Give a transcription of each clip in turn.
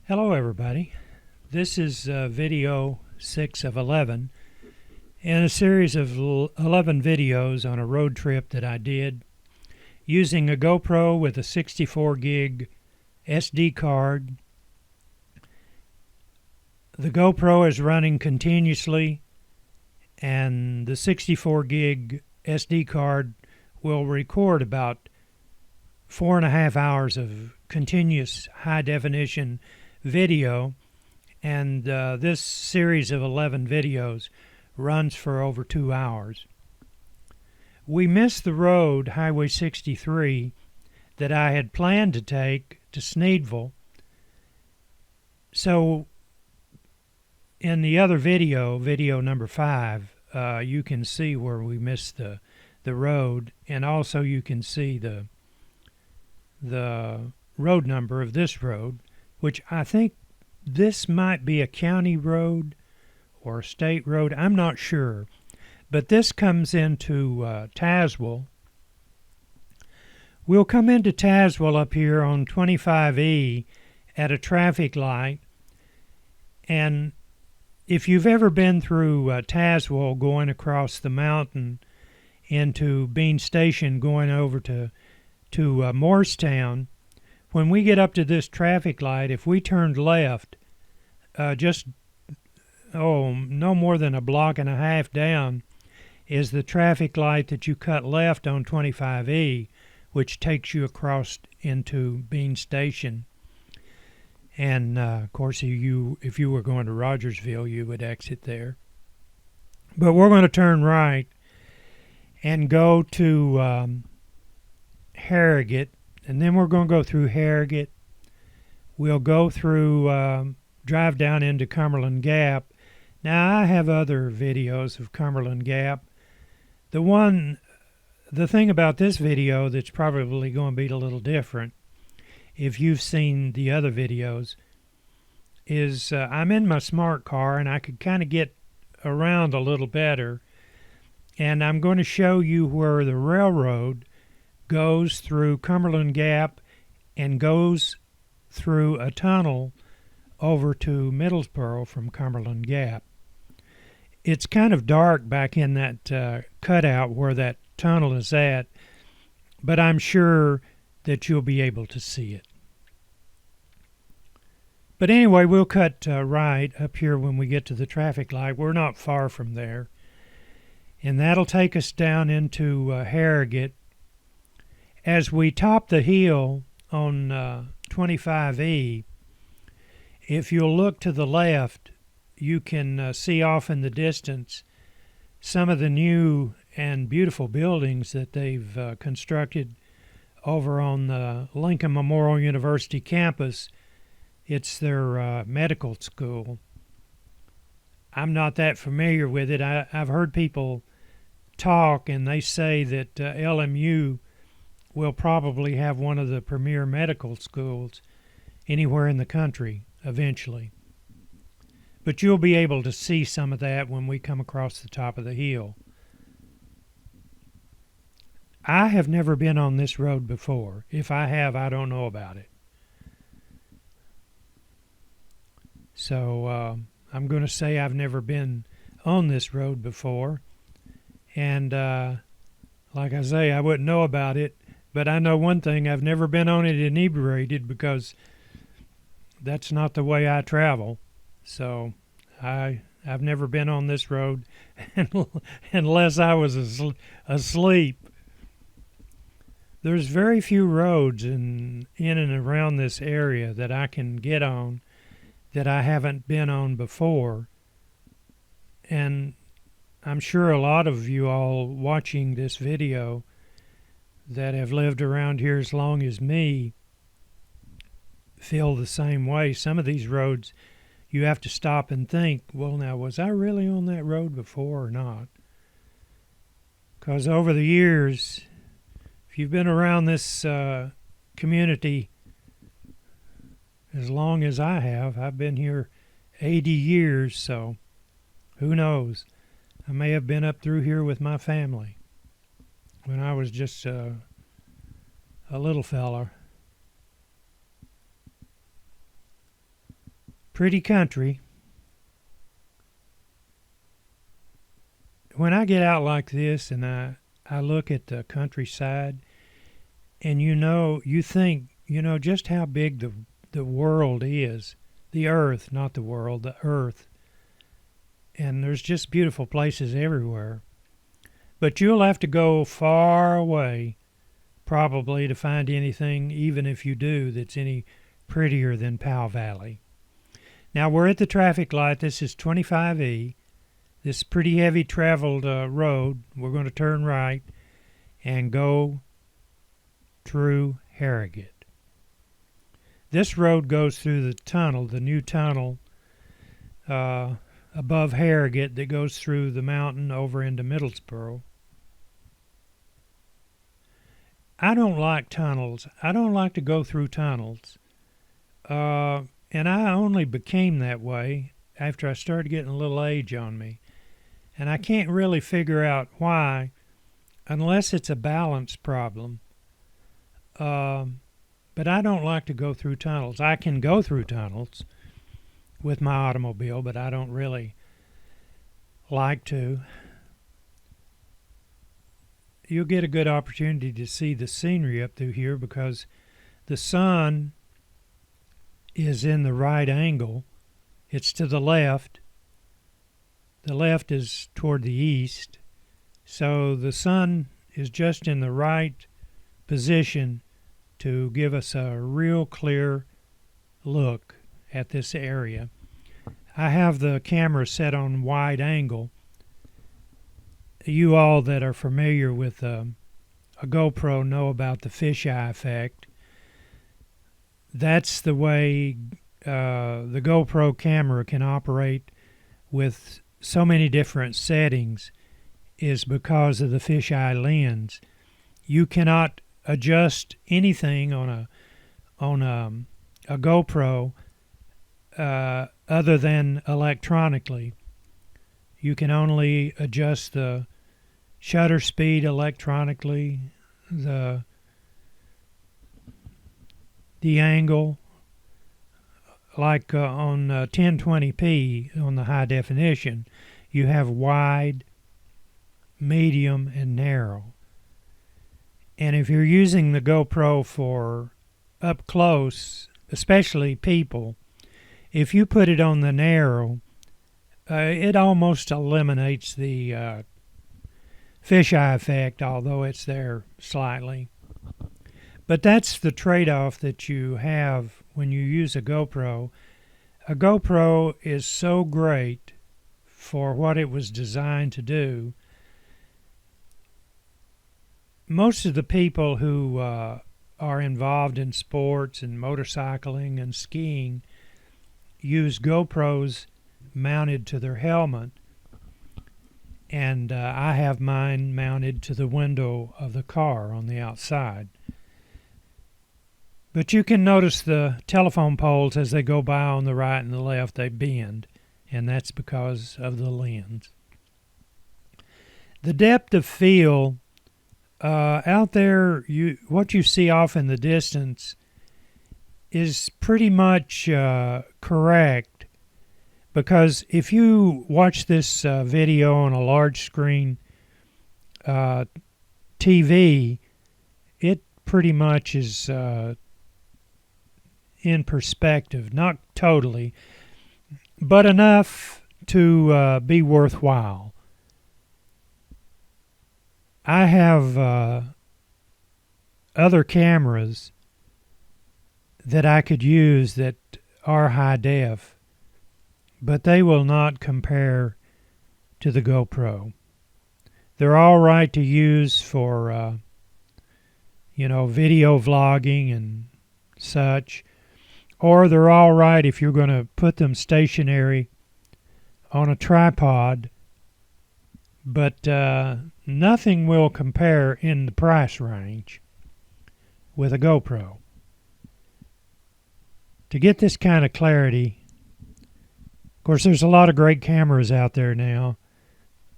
Hello everybody. This is video 6 of 11 in a series of 11 videos on a road trip that I did using a GoPro with a 64 gig SD card. The GoPro is running continuously and the 64 gig SD card will record about 4.5 hours of continuous high definition video, and this series of 11 videos runs for over 2 hours. We missed the road, Highway 63, that I had planned to take to Sneedville. So in the other video, video number 5, you can see where we missed the road, and also you can see the road number of this road, which I think this might be a county road or a state road. I'm not sure. But this comes into Tazwell. We'll come into Tazwell up here on 25E at a traffic light. And if you've ever been through Tazwell going across the mountain into Bean Station going over to Morristown, when we get up to this traffic light, if we turned left, no more than a block and a half down is the traffic light that you cut left on 25E, which takes you across into Bean Station. And of course, if you were going to Rogersville, you would exit there. But we're going to turn right and go to Harrogate. And then we're going to go through Harrogate. We'll go through, drive down into Cumberland Gap. Now, I have other videos of Cumberland Gap. The thing about this video that's probably going to be a little different, if you've seen the other videos, is I'm in my smart car and I could kind of get around a little better. And I'm going to show you where the railroad goes through Cumberland Gap and goes through a tunnel over to Middlesboro from Cumberland Gap. It's kind of dark back in that cutout where that tunnel is at, but I'm sure that you'll be able to see it. But anyway, we'll cut right up here when we get to the traffic light. We're not far from there. And that'll take us down into Harrogate. As we top the hill on 25E, if you'll look to the left, you can see off in the distance some of the new and beautiful buildings that they've constructed over on the Lincoln Memorial University campus. It's their medical school. I'm not that familiar with it. I've heard people talk, and they say that LMU will probably have one of the premier medical schools anywhere in the country eventually. But you'll be able to see some of that when we come across the top of the hill. I have never been on this road before. If I have, I don't know about it. So I'm going to say I've never been on this road before. And like I say, I wouldn't know about it. But I know one thing, I've never been on it inebriated because that's not the way I travel. So I've never been on this road unless I was asleep. There's very few roads in and around this area that I can get on that I haven't been on before. And I'm sure a lot of you all watching this video that have lived around here as long as me feel the same way. Some of these roads you have to stop and think, well, now, was I really on that road before or not? Because over the years, if you've been around this community as long as I have, I've been here 80 years, so who knows? I may have been up through here with my family when I was just a little fella. Pretty country. When I get out like this and I look at the countryside, and you think, just how big the world is. The earth, not the world, the earth. And there's just beautiful places everywhere. But you'll have to go far away, probably, to find anything, even if you do, that's any prettier than Powell Valley. Now we're at the traffic light. This is 25E. This pretty heavy traveled road. We're going to turn right and go through Harrogate. This road goes through the tunnel, the new tunnel above Harrogate that goes through the mountain over into Middlesboro. I don't like tunnels. I don't like to go through tunnels. And I only became that way after I started getting a little age on me. And I can't really figure out why, unless it's a balance problem. But I don't like to go through tunnels. I can go through tunnels with my automobile, but I don't really like to. You'll get a good opportunity to see the scenery up through here because the sun is in the right angle. It's to the left. The left is toward the east. So the sun is just in the right position to give us a real clear look at this area. I have the camera set on wide angle. You all that are familiar with a GoPro know about the fisheye effect. That's the way the GoPro camera can operate with so many different settings, is because of the fisheye lens. You cannot adjust anything on a GoPro other than electronically. You can only adjust the shutter speed electronically, the angle, like on 1020p on the high definition, you have wide, medium, and narrow. And if you're using the GoPro for up close, especially people, if you put it on the narrow, it almost eliminates the fisheye effect, although it's there slightly. But that's the trade-off that you have when you use a GoPro. A GoPro is so great for what it was designed to do. Most of the people who are involved in sports and motorcycling and skiing use GoPros mounted to their helmet, and I have mine mounted to the window of the car on the outside. But you can notice the telephone poles as they go by on the right and the left, they bend, and that's because of the lens. The depth of field out there, what you see off in the distance is pretty much correct, because if you watch this video on a large screen TV, it pretty much is in perspective, not totally, but enough to be worthwhile. I have other cameras that I could use that are high def, but they will not compare to the GoPro. They're all right to use for video vlogging and such, or they're all right if you're going to put them stationary on a tripod, but nothing will compare in the price range with a GoPro. To get this kind of clarity, of course, there's a lot of great cameras out there now.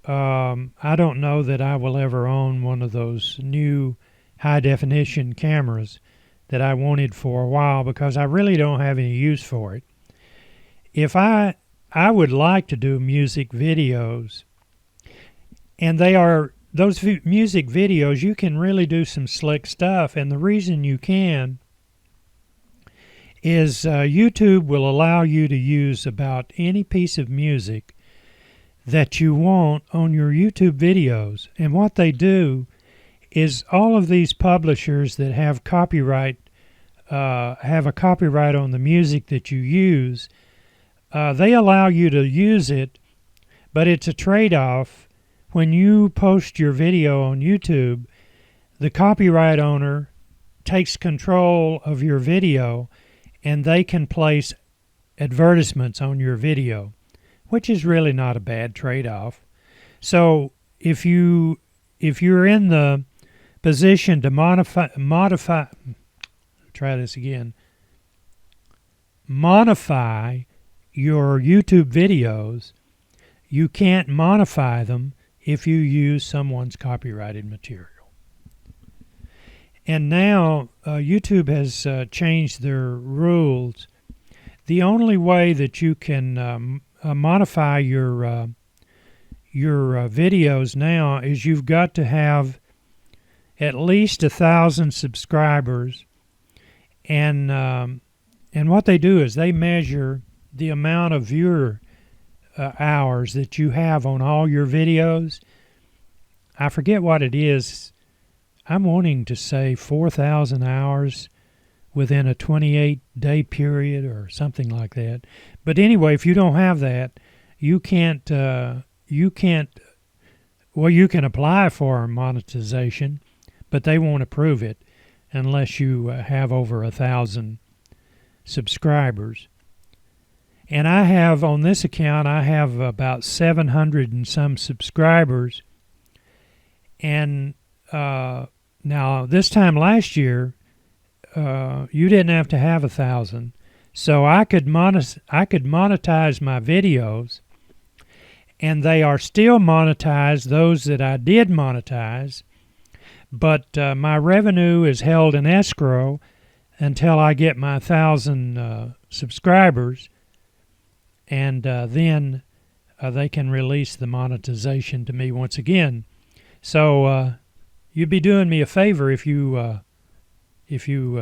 I don't know that I will ever own one of those new high-definition cameras that I wanted for a while, because I really don't have any use for it. if I would like to do music videos, and those music videos, you can really do some slick stuff. And the reason you can is YouTube will allow you to use about any piece of music that you want on your YouTube videos. And what they do is all of these publishers that have a copyright on the music that you use, they allow you to use it, but it's a trade-off. When you post your video on YouTube, the copyright owner takes control of your video, and they can place advertisements on your video, which is really not a bad trade-off. So if you're in the position to modify your YouTube videos, you can't modify them if you use someone's copyrighted material. And now YouTube has changed their rules. The only way that you can modify your videos now is you've got to have at least 1,000 subscribers, and what they do is they measure the amount of viewer hours that you have on all your videos. I forget what it is. I'm wanting to say 4,000 hours within a 28-day period or something like that. But anyway, if you don't have that, you can apply for monetization, but they won't approve it unless you have over 1,000 subscribers. And I have, on this account, I have about 700 and some subscribers. And now, this time last year, you didn't have to have 1,000. So I could monetize my videos, and they are still monetized, those that I did monetize. But my revenue is held in escrow until I get my 1,000 subscribers. And then they can release the monetization to me once again. So you'd be doing me a favor if you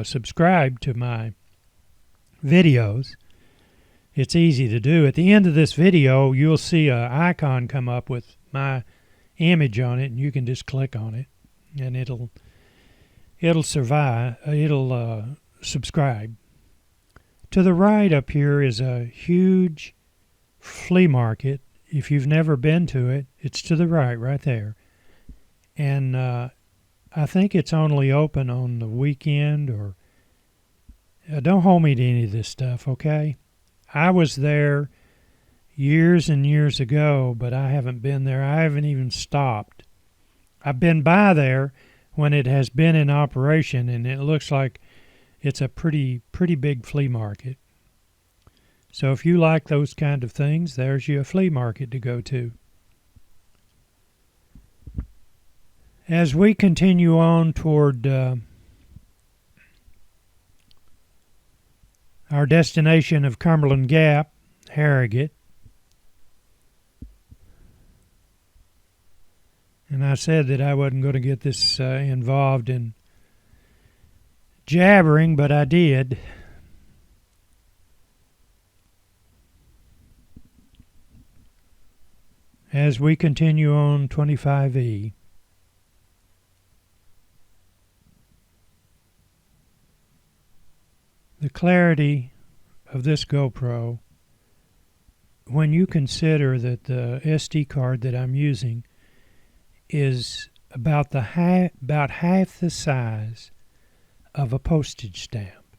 subscribe to my videos. It's easy to do. At the end of this video, you'll see an icon come up with my image on it, and you can just click on it, and it'll subscribe. To the right up here is a huge flea market. If you've never been to it, it's to the right there. And I think it's only open on the weekend, or don't hold me to any of this stuff, okay? I was there years and years ago, but I haven't been there. I haven't even stopped. I've been by there when it has been in operation, and it looks like it's a pretty big flea market. So if you like those kind of things, there's your flea market to go to. As we continue on toward our destination of Cumberland Gap, Harrogate, and I said that I wasn't going to get this involved in jabbering, but I did. As we continue on 25E, the clarity of this GoPro, when you consider that the SD card that I'm using is about half the size of a postage stamp,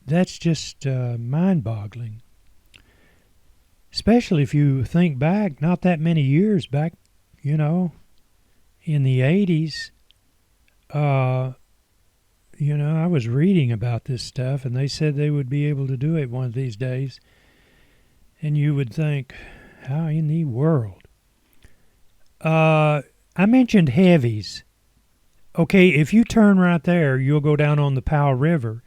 that's just mind-boggling. Especially if you think back, not that many years back, in the 80s, I was reading about this stuff, and they said they would be able to do it one of these days. And you would think, how in the world? I mentioned heavies. Okay, if you turn right there, you'll go down on the Powell River,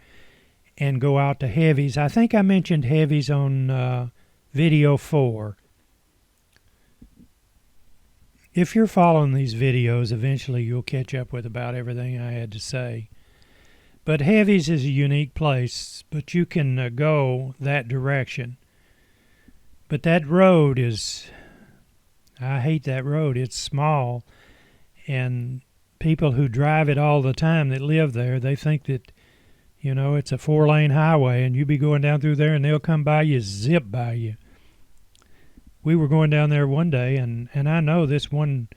and go out to Heavies. I think I mentioned Heavies on video 4. If you're following these videos, eventually you'll catch up with about everything I had to say. But Heavies is a unique place, but you can go that direction. But that road is, I hate that road. It's small, and people who drive it all the time that live there, they think that, you know, it's a 4-lane highway, and you be going down through there, and they'll come by you, zip by you. We were going down there one day, and I know this one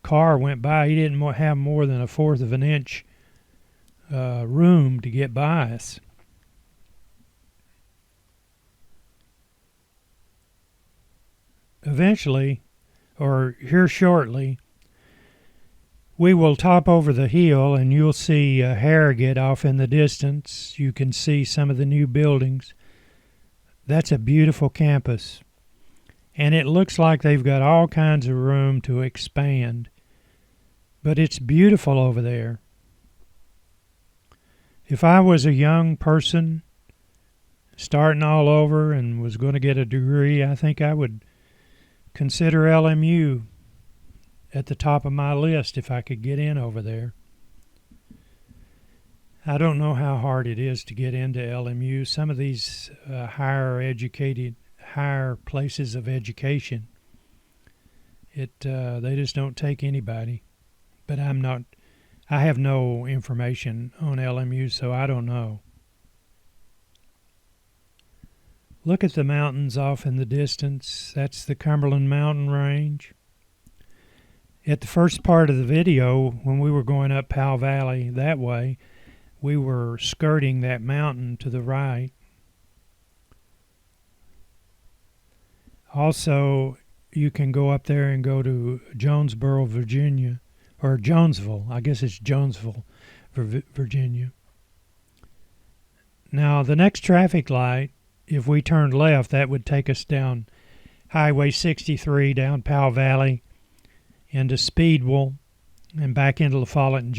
car went by. He didn't have more than 1/4 of an inch room to get by us. Eventually, or here shortly, we will top over the hill, and you'll see Harrogate off in the distance. You can see some of the new buildings. That's a beautiful campus. And it looks like they've got all kinds of room to expand. But it's beautiful over there. If I was a young person starting all over and was going to get a degree, I think I would consider LMU at the top of my list if I could get in over there. I don't know how hard it is to get into LMU. Some of these higher places of education, they just don't take anybody. But I have no information on LMU, so I don't know. Look at the mountains off in the distance. That's the Cumberland mountain range. At the first part of the video, when we were going up Powell Valley that way, we were skirting that mountain to the right. Also, you can go up there and go to Jonesboro, Virginia, or Jonesville. I guess it's Jonesville, Virginia. Now, the next traffic light, if we turned left, that would take us down Highway 63, down Powell Valley, into Speedwell, and back into LaFollette and